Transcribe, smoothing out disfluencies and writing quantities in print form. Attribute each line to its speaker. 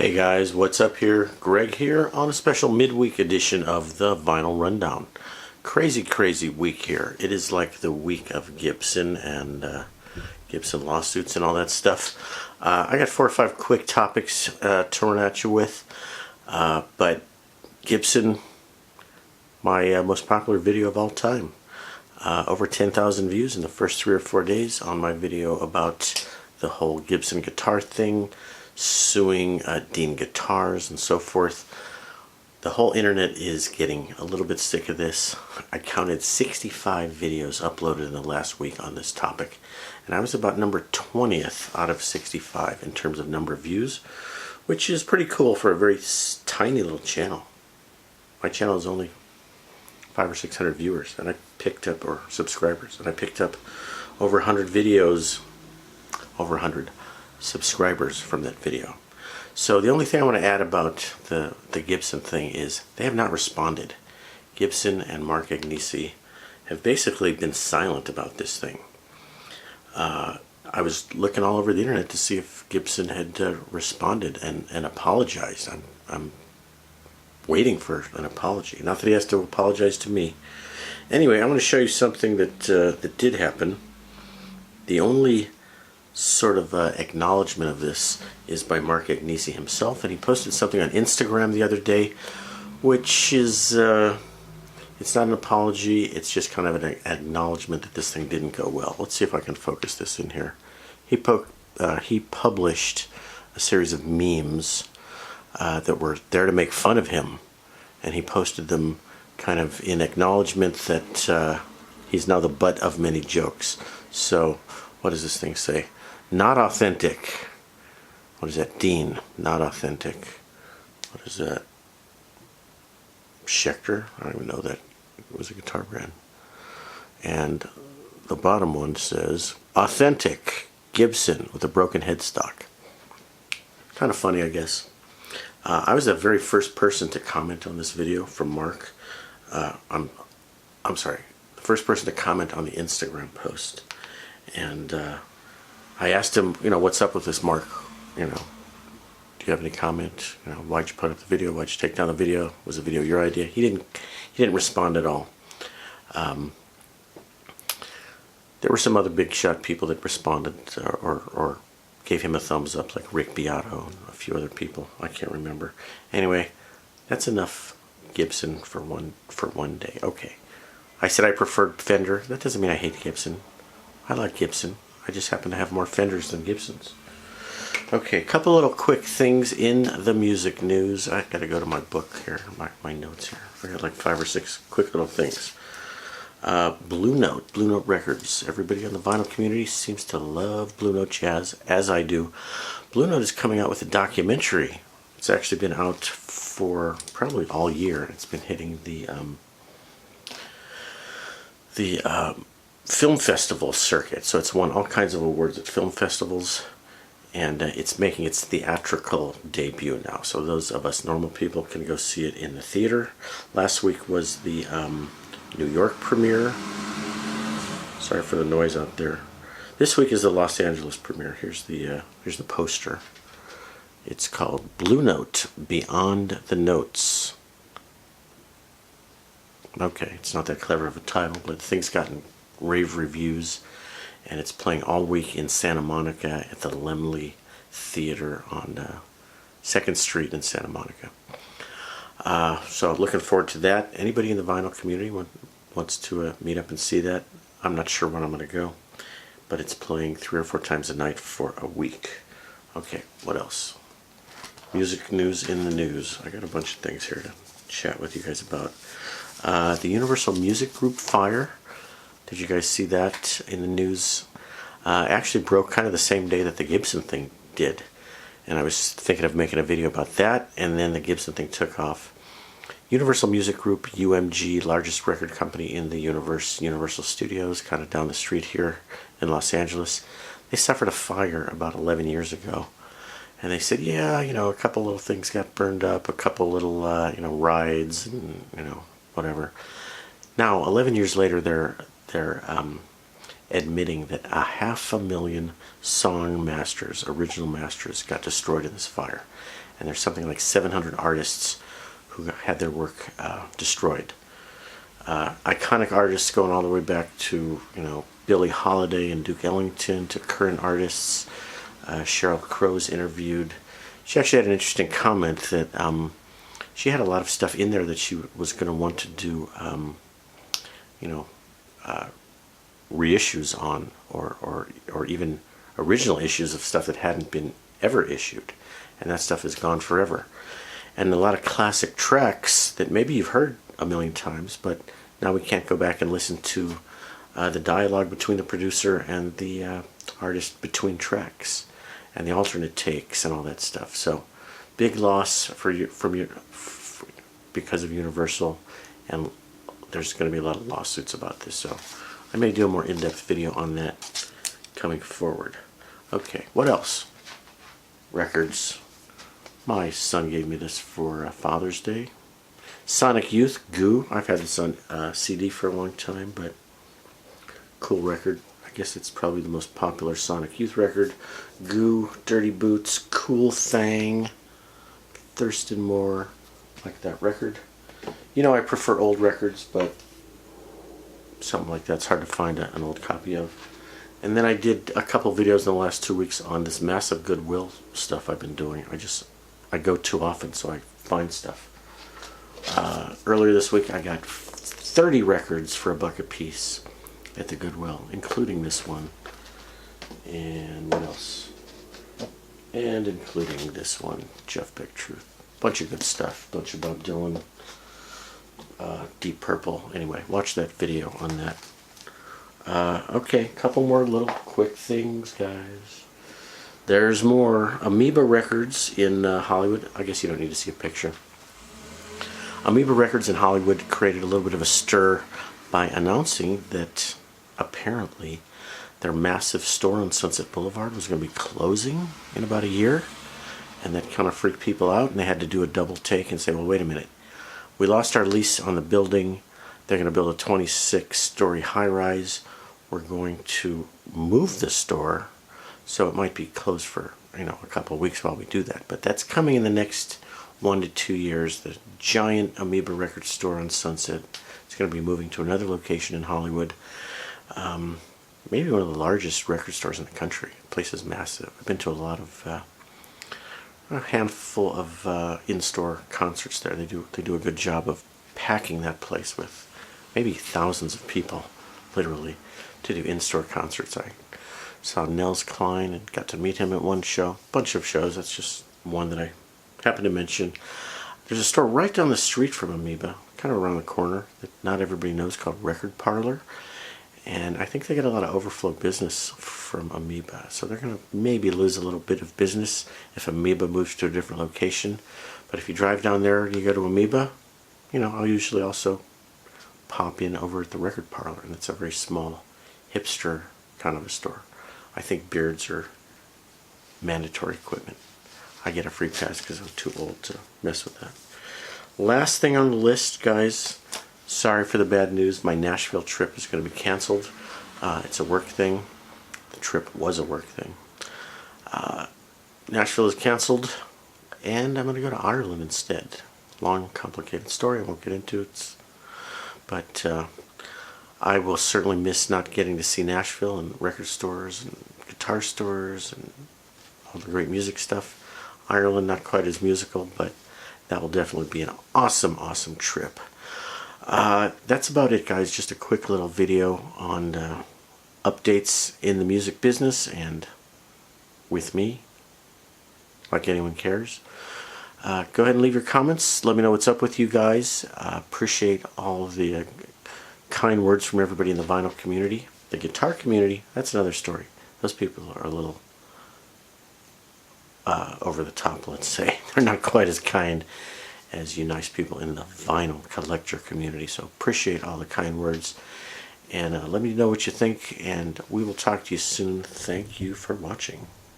Speaker 1: Hey guys, what's up here? Greg here on a special midweek edition of the Vinyl Rundown. Crazy week here. It is like the week of Gibson and Gibson lawsuits and all that stuff. I got 4 or 5 quick topics to run at you with. But Gibson, my most popular video of all time. Over 10,000 views in the first 3 or 4 days on my video about the whole Gibson guitar thing, suing Dean Guitars and so forth. The whole internet is getting a little bit sick of this. I counted 65 videos uploaded in the last week on this topic, and I was about number 20th out of 65 in terms of number of views, which is pretty cool for a very tiny little channel. My channel is only 500 or 600 viewers, and I picked up, or subscribers, and I picked up over 100 videos, over 100 subscribers from that video. So the only thing I want to add about the Gibson thing is they have not responded. Gibson and Mark Agnesi have basically been silent about this thing. I was looking all over the internet to see if Gibson had responded and apologized. I'm waiting for an apology. Not that he has to apologize to me. Anyway, I'm going to show you something that that did happen. The only sort of acknowledgement of this is by Mark Agnesi himself, and he posted something on Instagram the other day, which is it's not an apology, it's just kind of an acknowledgement that this thing didn't go well. Let's see if I can focus this in here. He published a series of memes that were there to make fun of him, and he posted them kind of in acknowledgement that he's now the butt of many jokes. So what does this thing say? Not authentic. What is that? Dean. Not authentic. What is that? Schecter? I don't even know that. It was a guitar brand. And the bottom one says, authentic Gibson with a broken headstock. Kind of funny, I guess. I was the very first person to comment on this video from Mark. I'm sorry. The first person to comment on the Instagram post. And I asked him, what's up with this, Mark? Do you have any comment? Why'd you put up the video? Why'd you take down the video? Was the video your idea? He didn't respond at all. There were some other big shot people that responded or gave him a thumbs up, like Rick Beato and a few other people. I can't remember. Anyway, that's enough Gibson for one day. Okay. I said I preferred Fender. That doesn't mean I hate Gibson. I like Gibson. I just happen to have more Fenders than Gibsons. Okay, a couple little quick things in the music news. I gotta go to my book here, my notes here. I got like 5 or 6 quick little things. Blue Note Records. Everybody in the vinyl community seems to love Blue Note jazz, as I do. Blue Note is coming out with a documentary. It's actually been out for probably all year. It's been hitting the film festival circuit, so it's won all kinds of awards at film festivals, and it's making its theatrical debut now, so those of us normal people can go see it in the theater. Last week was the New York premiere. Sorry for the noise out there. This week is the Los Angeles premiere. Here's the poster. It's called Blue Note Beyond the Notes. Okay, it's not that clever of a title, but the thing's gotten rave reviews, and it's playing all week in Santa Monica at the Laemmle Theater on 2nd Street in Santa Monica. So looking forward to that. Anybody in the vinyl community wants to meet up and see that? I'm not sure when I'm going to go, but it's playing 3 or 4 times a night for a week. Okay, what else? Music news in the news. I got a bunch of things here to chat with you guys about. The Universal Music Group fire. Did you guys see that in the news? Actually broke kind of the same day that the Gibson thing did. And I was thinking of making a video about that, and then the Gibson thing took off. Universal Music Group, UMG, largest record company in the universe, Universal Studios, kind of down the street here in Los Angeles. They suffered a fire about 11 years ago. And they said, yeah, a couple little things got burned up, a couple little, rides, and, whatever. Now, 11 years later, they're admitting that 500,000 song masters, original masters, got destroyed in this fire. and there's something like 700 artists who had their work destroyed. Iconic artists going all the way back to, you know, Billie Holiday and Duke Ellington, to current artists. Sheryl Crow's interviewed. She actually had an interesting comment that she had a lot of stuff in there that she was going to want to do, you know, reissues on, or even original issues of stuff that hadn't been ever issued, and that stuff is gone forever. And a lot of classic tracks that maybe you've heard a million times, but now we can't go back and listen to the dialogue between the producer and the artist between tracks, and the alternate takes and all that stuff. So big loss because of Universal, and there's going to be a lot of lawsuits about this, so I may do a more in-depth video on that coming forward. Okay, what else? Records. My son gave me this for Father's Day. Sonic Youth, Goo. I've had this on CD for a long time, but cool record. I guess it's probably the most popular Sonic Youth record. Goo, Dirty Boots, Cool Thang, Thurston Moore. Like that record. You know, I prefer old records, but something like that's hard to find an old copy of. And then I did a couple videos in the last 2 weeks on this massive Goodwill stuff I've been doing. I go too often, so I find stuff. Earlier this week I got 30 records for $1 a piece at the Goodwill, including this one. And what else? And including this one, Jeff Beck Truth. Bunch of good stuff. Bunch of Bob Dylan, Deep Purple. Anyway, watch that video on that. Okay, couple more little quick things, guys. There's more. Amoeba Records in Hollywood. I guess you don't need to see a picture. Amoeba Records in Hollywood created a little bit of a stir by announcing that apparently their massive store on Sunset Boulevard was going to be closing in about a year. And that kind of freaked people out, and they had to do a double take and say, well, wait a minute. We lost our lease on the building. They're going to build a 26-story high-rise. We're going to move the store, so it might be closed for, you know, a couple of weeks while we do that. But that's coming in the next 1 to 2 years. The giant Amoeba Record store on Sunset is going to be moving to another location in Hollywood. Maybe one of the largest record stores in the country. The place is massive. I've been to a lot of... a handful of in-store concerts there. They do a good job of packing that place with maybe thousands of people, literally, to do in-store concerts. I saw Nels Klein and got to meet him at one show. Bunch of shows. That's just one that I happened to mention. There's a store right down the street from Amoeba, kind of around the corner, that not everybody knows, called Record Parlor. And I think they get a lot of overflow business from Amoeba. So they're going to maybe lose a little bit of business if Amoeba moves to a different location. But if you drive down there and you go to Amoeba, you know, I'll usually also pop in over at the Record Parlor. And it's a very small, hipster kind of a store. I think beards are mandatory equipment. I get a free pass because I'm too old to mess with that. Last thing on the list, guys. Sorry for the bad news. My Nashville trip is going to be canceled. It's a work thing. The trip was a work thing. Nashville is canceled, and I'm going to go to Ireland instead. Long, complicated story I won't get into it. But I will certainly miss not getting to see Nashville and record stores and guitar stores and all the great music stuff. Ireland, not quite as musical, but that will definitely be an awesome, awesome trip. That's about it, guys. Just a quick little video on updates in the music business and with me, like anyone cares. Go ahead and leave your comments. Let me know what's up with you guys. Appreciate all of the kind words from everybody in the vinyl community. The guitar community, that's another story. Those people are a little over the top, let's say. They're not quite as kind as you nice people in the vinyl collector community. So appreciate all the kind words. And let me know what you think, and we will talk to you soon. Thank you for watching.